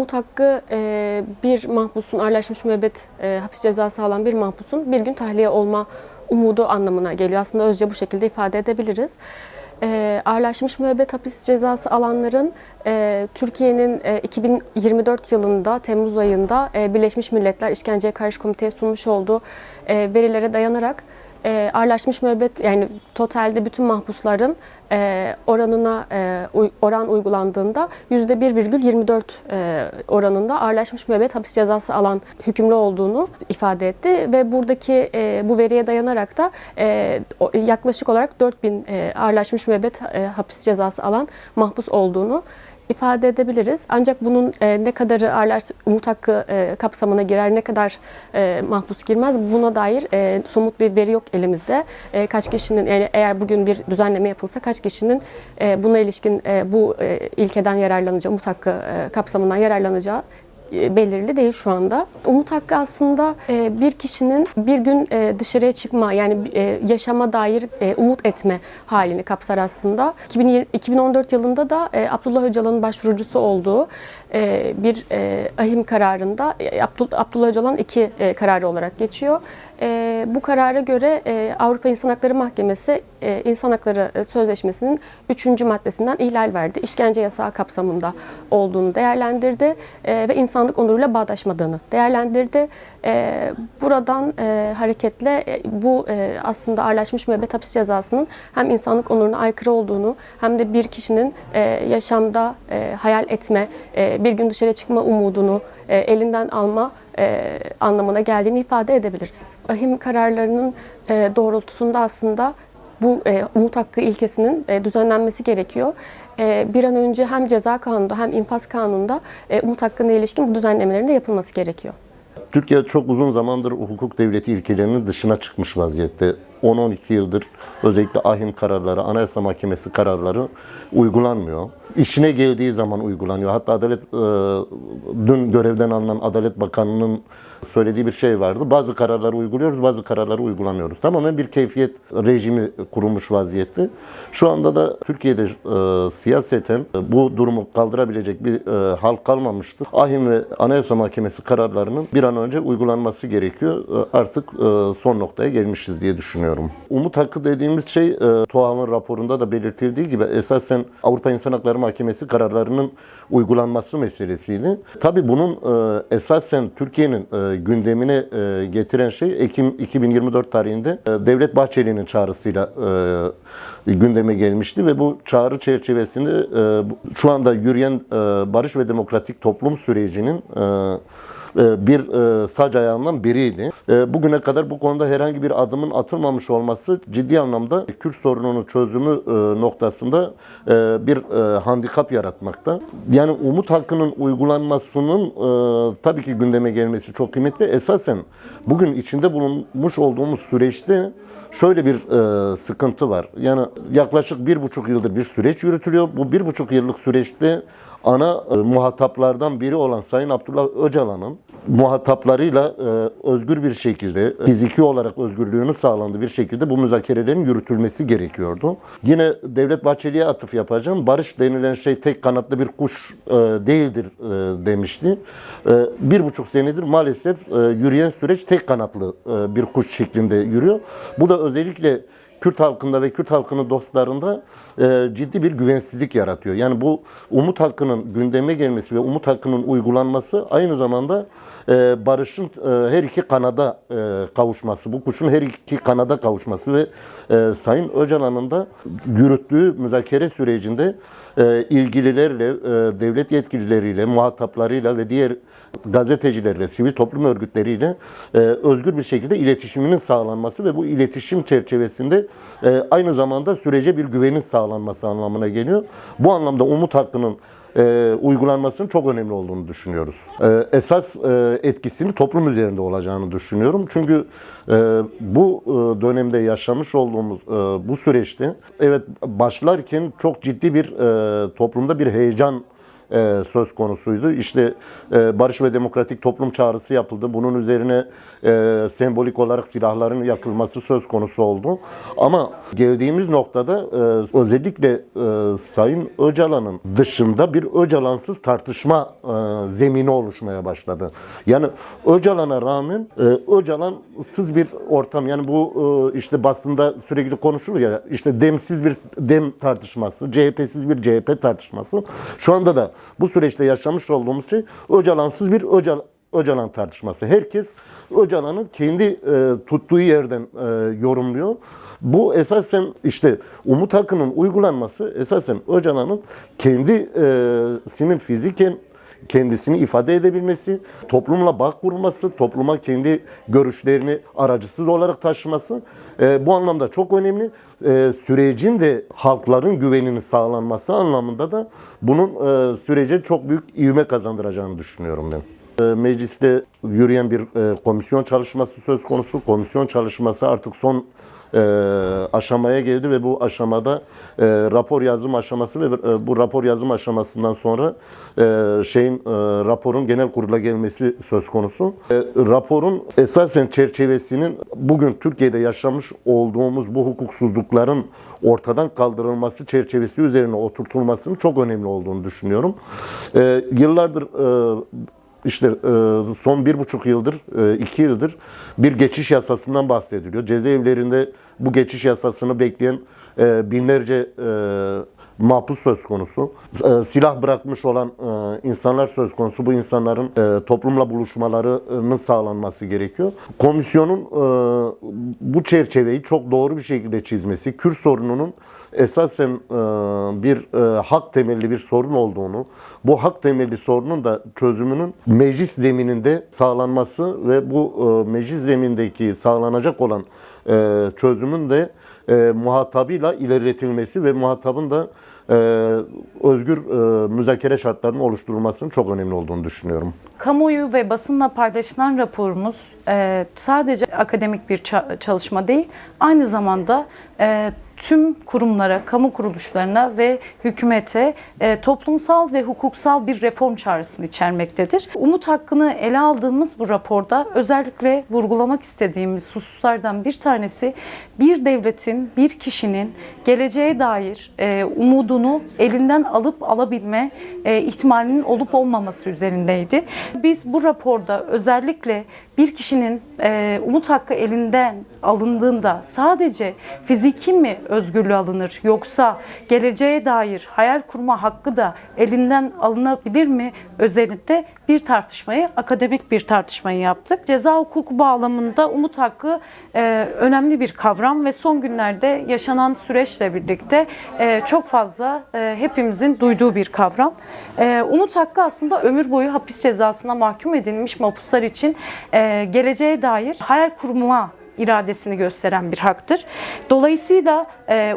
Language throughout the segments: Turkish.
Umut hakkı bir mahpusun, ağırlaşmış müebbet hapis cezası alan bir mahpusun bir gün tahliye olma umudu anlamına geliyor. Aslında özce bu şekilde ifade edebiliriz. Ağırlaşmış müebbet hapis cezası alanların Türkiye'nin 2024 yılında Temmuz ayında Birleşmiş Milletler İşkenceye Karşı Komite'ye sunmuş olduğu verilere dayanarak ağırlaşmış müebbet, yani totalde bütün mahpusların oranına oran uygulandığında %1,24 oranında ağırlaşmış müebbet hapis cezası alan hükümlü olduğunu ifade etti ve buradaki bu veriye dayanarak da yaklaşık olarak 4000 ağırlaşmış müebbet hapis cezası alan mahpus olduğunu ifade edebiliriz. Ancak bunun ne kadarı umut hakkı kapsamına girer, ne kadar mahpus girmez, buna dair somut bir veri yok elimizde. Kaç kişinin, yani eğer bugün bir düzenleme yapılsa kaç kişinin buna ilişkin bu ilkeden yararlanacağı, umut hakkı kapsamından yararlanacağı belirli değil şu anda. Umut hakkı aslında bir kişinin bir gün dışarıya çıkma, yani yaşama dair umut etme halini kapsar aslında. 2014 yılında da Abdullah Öcalan'ın başvurucusu olduğu bir ahim kararında Abdullah Öcalan 2 kararı olarak geçiyor. Bu karara göre Avrupa İnsan Hakları Mahkemesi İnsan Hakları Sözleşmesi'nin 3. maddesinden ihlal verdi. İşkence yasağı kapsamında olduğunu değerlendirdi ve insanlık onuruyla bağdaşmadığını değerlendirdi. Buradan hareketle bu aslında ağırlaşmış müebbet hapis cezasının hem insanlık onuruna aykırı olduğunu hem de bir kişinin yaşamda hayal etme, bir gün dışarı çıkma umudunu elinden alma anlamına geldiğini ifade edebiliriz. Ahim kararlarının doğrultusunda aslında bu umut hakkı ilkesinin düzenlenmesi gerekiyor. Bir an önce hem ceza kanununda hem infaz kanununda umut hakkına ilişkin bu düzenlemelerin de yapılması gerekiyor. Türkiye çok uzun zamandır hukuk devleti ilkelerinin dışına çıkmış vaziyette. 10-12 yıldır özellikle ahim kararları, Anayasa Mahkemesi kararları uygulanmıyor. İşine geldiği zaman uygulanıyor. Hatta dün görevden alınan Adalet Bakanı'nın söylediği bir şey vardı. Bazı kararları uyguluyoruz, bazı kararları uygulamıyoruz. Tamamen bir keyfiyet rejimi kurulmuş vaziyette. Şu anda da Türkiye'de siyaseten bu durumu kaldırabilecek bir hal kalmamıştır. Ahim ve Anayasa Mahkemesi kararlarının bir an önce uygulanması gerekiyor. Artık son noktaya gelmişiz diye düşünüyorum. Umut hakkı dediğimiz şey TOAM'ın raporunda da belirtildiği gibi esasen Avrupa İnsan Hakları Mahkemesi kararlarının uygulanması meselesiydi. Tabii bunun esasen Türkiye'nin gündemine getiren şey Ekim 2024 tarihinde Devlet Bahçeli'nin çağrısıyla gündeme gelmişti ve bu çağrı çerçevesinde şu anda yürüyen barış ve demokratik toplum sürecinin bir sac ayağından biriydi. Bugüne kadar bu konuda herhangi bir adımın atılmamış olması ciddi anlamda Kürt sorununun çözümü noktasında bir handikap yaratmakta. Yani umut hakkının uygulanmasının tabii ki gündeme gelmesi çok kıymetli. Esasen bugün içinde bulunmuş olduğumuz süreçte şöyle bir sıkıntı var. Yani yaklaşık 1,5 yıldır bir süreç yürütülüyor. Bu 1,5 yıllık süreçte ana muhataplardan biri olan Sayın Abdullah Öcalan'ın muhataplarıyla özgür bir şekilde, fiziki olarak özgürlüğünün sağlandığı bir şekilde bu müzakerelerin yürütülmesi gerekiyordu. Yine Devlet Bahçeli'ye atıf yapacağım. Barış denilen şey tek kanatlı bir kuş değildir demişti. 1,5 senedir maalesef yürüyen süreç tek kanatlı bir kuş şeklinde yürüyor. Bu da özellikle Kürt halkında ve Kürt halkının dostlarında ciddi bir güvensizlik yaratıyor. Yani bu umut hakkının gündeme gelmesi ve umut hakkının uygulanması aynı zamanda barışın her iki kanada kavuşması, bu kuşun her iki kanada kavuşması ve Sayın Öcalan'ın da yürüttüğü müzakere sürecinde ilgililerle, devlet yetkilileriyle, muhataplarıyla ve diğer gazetecilerle, sivil toplum örgütleriyle özgür bir şekilde iletişiminin sağlanması ve bu iletişim çerçevesinde aynı zamanda sürece bir güvenin sağlanması anlamına geliyor. Bu anlamda umut hakkının uygulanmasının çok önemli olduğunu düşünüyoruz. Esas etkisini toplum üzerinde olacağını düşünüyorum. Çünkü bu dönemde yaşamış olduğumuz bu süreçte evet başlarken çok ciddi bir toplumda bir heyecan söz konusuydu. İşte barış ve demokratik toplum çağrısı yapıldı. Bunun üzerine sembolik olarak silahların yakılması söz konusu oldu. Ama geldiğimiz noktada özellikle Sayın Öcalan'ın dışında bir Öcalansız tartışma zemini oluşmaya başladı. Yani Öcalan'a rağmen Öcalansız bir ortam, yani bu işte basında sürekli konuşulur ya, işte demsiz bir dem tartışması, CHP'siz bir CHP tartışması. Şu anda da bu süreçte yaşamış olduğumuz şey Öcalansız bir Öcalan tartışması. Herkes Öcalan'ı kendi tuttuğu yerden yorumluyor. Bu esasen işte Umut Hakkı'nın uygulanması esasen Öcalan'ın kendisinin fiziken kendisini ifade edebilmesi, toplumla bağ kurması, topluma kendi görüşlerini aracısız olarak taşıması bu anlamda çok önemli. Sürecin de halkların güvenini sağlanması anlamında da bunun sürece çok büyük ivme kazandıracağını düşünüyorum ben. Mecliste yürüyen bir komisyon çalışması söz konusu. Komisyon çalışması artık son aşamaya geldi ve bu aşamada rapor yazım aşaması ve bu rapor yazım aşamasından sonra raporun genel kurula gelmesi söz konusu. Raporun esasen çerçevesinin bugün Türkiye'de yaşamış olduğumuz bu hukuksuzlukların ortadan kaldırılması çerçevesi üzerine oturtulmasının çok önemli olduğunu düşünüyorum. Yıllardır İşte son 1,5 yıldır, 2 yıldır bir geçiş yasasından bahsediliyor. Cezaevlerinde bu geçiş yasasını bekleyen binlerce mahpus söz konusu. Silah bırakmış olan insanlar söz konusu. Bu insanların toplumla buluşmalarının sağlanması gerekiyor. Komisyonun bu çerçeveyi çok doğru bir şekilde çizmesi, Kürt sorununun esasen bir hak temelli bir sorun olduğunu, bu hak temelli sorunun da çözümünün meclis zemininde sağlanması ve bu meclis zemindeki sağlanacak olan çözümün de muhatabıyla ilerletilmesi ve muhatabın da özgür müzakere şartlarının oluşturulmasının çok önemli olduğunu düşünüyorum. Kamuoyu ve basınla paylaşılan raporumuz sadece akademik bir çalışma değil, aynı zamanda tüm kurumlara, kamu kuruluşlarına ve hükümete toplumsal ve hukuksal bir reform çağrısını içermektedir. Umut Hakkı'nı ele aldığımız bu raporda özellikle vurgulamak istediğimiz hususlardan bir tanesi, bir devletin, bir kişinin geleceğe dair umudunu elinden alıp alabilme ihtimalinin olup olmaması üzerindeydi. Biz bu raporda özellikle bir kişinin umut hakkı elinden alındığında sadece fiziki mi özgürlüğü alınır, yoksa geleceğe dair hayal kurma hakkı da elinden alınabilir mi özellikle bir tartışmayı, akademik bir tartışmayı yaptık. Ceza hukuku bağlamında umut hakkı önemli bir kavram ve son günlerde yaşanan süreçle birlikte çok fazla hepimizin duyduğu bir kavram. Umut hakkı aslında ömür boyu hapis cezasına mahkum edilmiş mahpuslar için geleceğe dair hayal kurma iradesini gösteren bir haktır. Dolayısıyla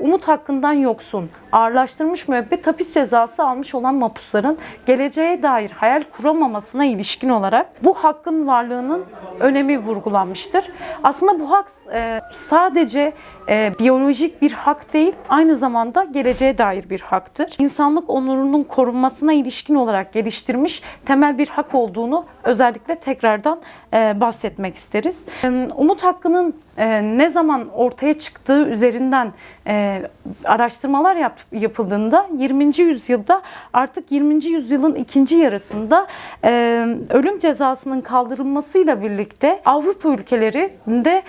umut hakkından yoksun, ağırlaştırılmış müebbet hapis cezası almış olan mahpusların geleceğe dair hayal kuramamasına ilişkin olarak bu hakkın varlığının önemi vurgulanmıştır. Aslında bu hak sadece biyolojik bir hak değil, aynı zamanda geleceğe dair bir haktır. İnsanlık onurunun korunmasına ilişkin olarak geliştirmiş temel bir hak olduğunu özellikle tekrardan bahsetmek isteriz. Umut hakkının ne zaman ortaya çıktığı üzerinden araştırmalar yapıldığında 20. yüzyılda, artık 20. yüzyılın ikinci yarısında ölüm cezasının kaldırılmasıyla birlikte Avrupa ülkelerinde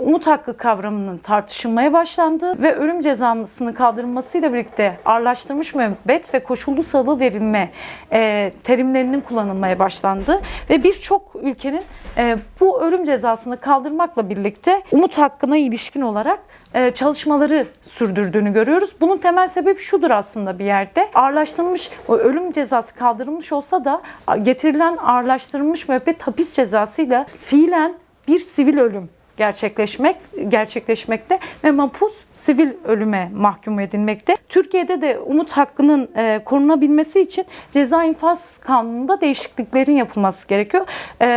umut hakkı kavramının tartışılmaya başlandığı ve ölüm cezasının kaldırılmasıyla birlikte ağırlaştırılmış müebbet ve koşullu salı verilme terimlerinin kullanılmaya başlandı ve birçok ülkenin bu ölüm cezasını kaldırmakla birlikte umut hakkına ilişkin olarak çalışmaları sürdürdüğünü görüyoruz. Bunun temel sebebi şudur aslında bir yerde. Ağırlaştırılmış, o ölüm cezası kaldırılmış olsa da getirilen ağırlaştırılmış müebbet hapis cezasıyla fiilen bir sivil ölüm gerçekleşmekte ve mahpus sivil ölüme mahkum edilmekte. Türkiye'de de umut hakkının korunabilmesi için ceza infaz kanununda değişikliklerin yapılması gerekiyor.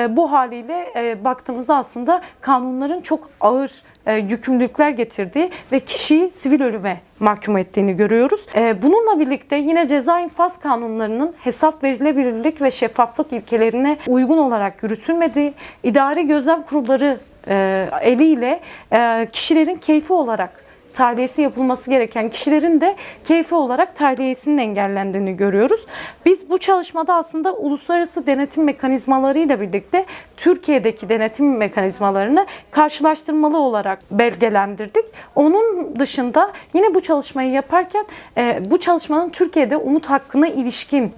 Bu haliyle baktığımızda aslında kanunların çok ağır yükümlülükler getirdiği ve kişiyi sivil ölüme mahkum ettiğini görüyoruz. Bununla birlikte yine ceza infaz kanunlarının hesap verilebilirlik ve şeffaflık ilkelerine uygun olarak yürütülmediği, idari gözlem kurulları eliyle kişilerin keyfi olarak tahliyesi yapılması gereken kişilerin de keyfi olarak tahliyesinin engellendiğini görüyoruz. Biz bu çalışmada aslında uluslararası denetim mekanizmalarıyla birlikte Türkiye'deki denetim mekanizmalarını karşılaştırmalı olarak belgelendirdik. Onun dışında yine bu çalışmayı yaparken bu çalışmanın Türkiye'de umut hakkına ilişkin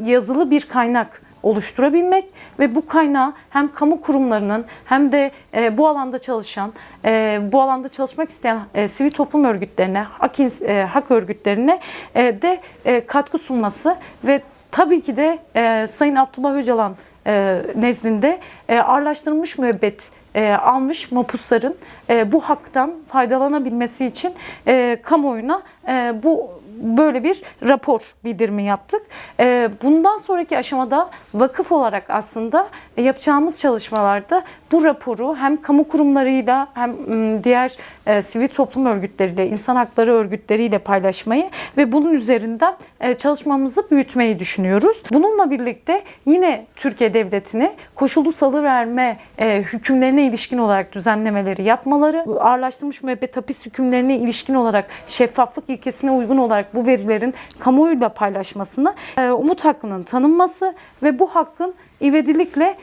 yazılı bir kaynak oluşturabilmek ve bu kaynağı hem kamu kurumlarının hem de bu alanda çalışmak isteyen sivil toplum örgütlerine, hak örgütlerine de katkı sunması ve tabii ki de Sayın Abdullah Öcalan nezdinde ağırlaştırılmış müebbet almış mahpusların bu haktan faydalanabilmesi için kamuoyuna böyle bir rapor bildirimi yaptık. Bundan sonraki aşamada vakıf olarak aslında yapacağımız çalışmalarda bu raporu hem kamu kurumlarıyla hem diğer sivil toplum örgütleriyle, insan hakları örgütleriyle paylaşmayı ve bunun üzerinden çalışmamızı büyütmeyi düşünüyoruz. Bununla birlikte yine Türkiye Devleti'ni koşullu salıverme hükümlerine ilişkin olarak düzenlemeleri yapmaları, ağırlaştırılmış müebbet hapis hükümlerine ilişkin olarak şeffaflık ilkesine uygun olarak bu verilerin kamuoyuyla paylaşmasını, umut hakkının tanınması ve bu hakkın ivedilikle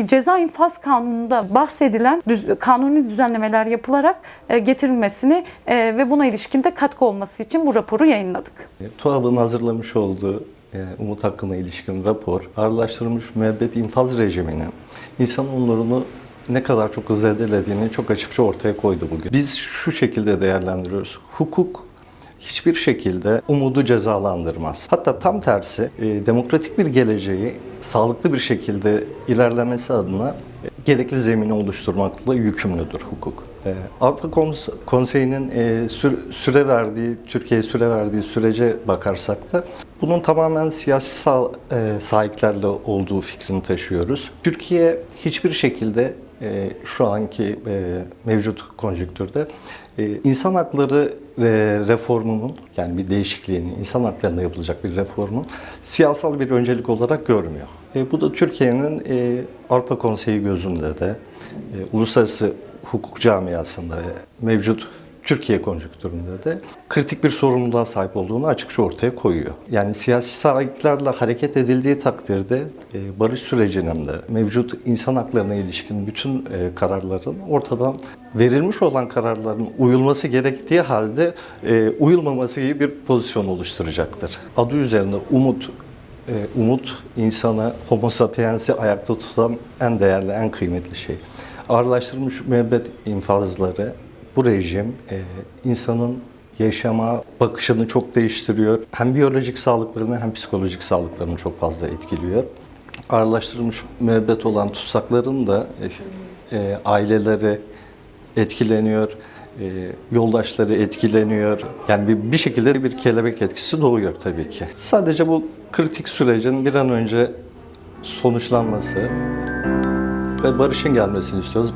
ceza infaz kanununda bahsedilen kanuni düzenlemeler yapılarak getirilmesini ve buna ilişkin de katkı olması için bu raporu yayınladık. TUAV'ın hazırlamış olduğu umut hakkına ilişkin rapor, ağırlaştırılmış müebbet infaz rejiminin insan onurunu ne kadar çok zedelediğini çok açıkça ortaya koydu bugün. Biz şu şekilde değerlendiriyoruz. Hukuk hiçbir şekilde umudu cezalandırmaz. Hatta tam tersi demokratik bir geleceği sağlıklı bir şekilde ilerlemesi adına gerekli zemini oluşturmakla yükümlüdür hukuk. Avrupa Konseyi'nin Türkiye'ye süre verdiği sürece bakarsak da bunun tamamen siyasi sahiplerle olduğu fikrini taşıyoruz. Türkiye hiçbir şekilde şu anki mevcut konjüktürde insan hakları reformunun, yani bir değişikliğinin, insan haklarında yapılacak bir reformun siyasal bir öncelik olarak görmüyor. Bu da Türkiye'nin Avrupa Konseyi gözünde de, uluslararası hukuk camiasında ve mevcut Türkiye konjüktüründe de kritik bir sorumluluğa sahip olduğunu açıkça ortaya koyuyor. Yani siyasi sahiplerle hareket edildiği takdirde barış sürecinin de mevcut insan haklarına ilişkin bütün kararların ortadan verilmiş olan kararların uyulması gerektiği halde uyulmaması gibi bir pozisyon oluşturacaktır. Adı üzerinde umut insanı, homo sapiens'i ayakta tutan en değerli, en kıymetli şey. Ağırlaştırılmış müebbet infazları, bu rejim insanın yaşama bakışını çok değiştiriyor. Hem biyolojik sağlıklarını hem psikolojik sağlıklarını çok fazla etkiliyor. Ağırlaştırılmış müebbet olan tutsakların da aileleri etkileniyor, yoldaşları etkileniyor. Yani bir şekilde bir kelebek etkisi doğuyor tabii ki. Sadece bu kritik sürecin bir an önce sonuçlanması ve barışın gelmesini istiyoruz.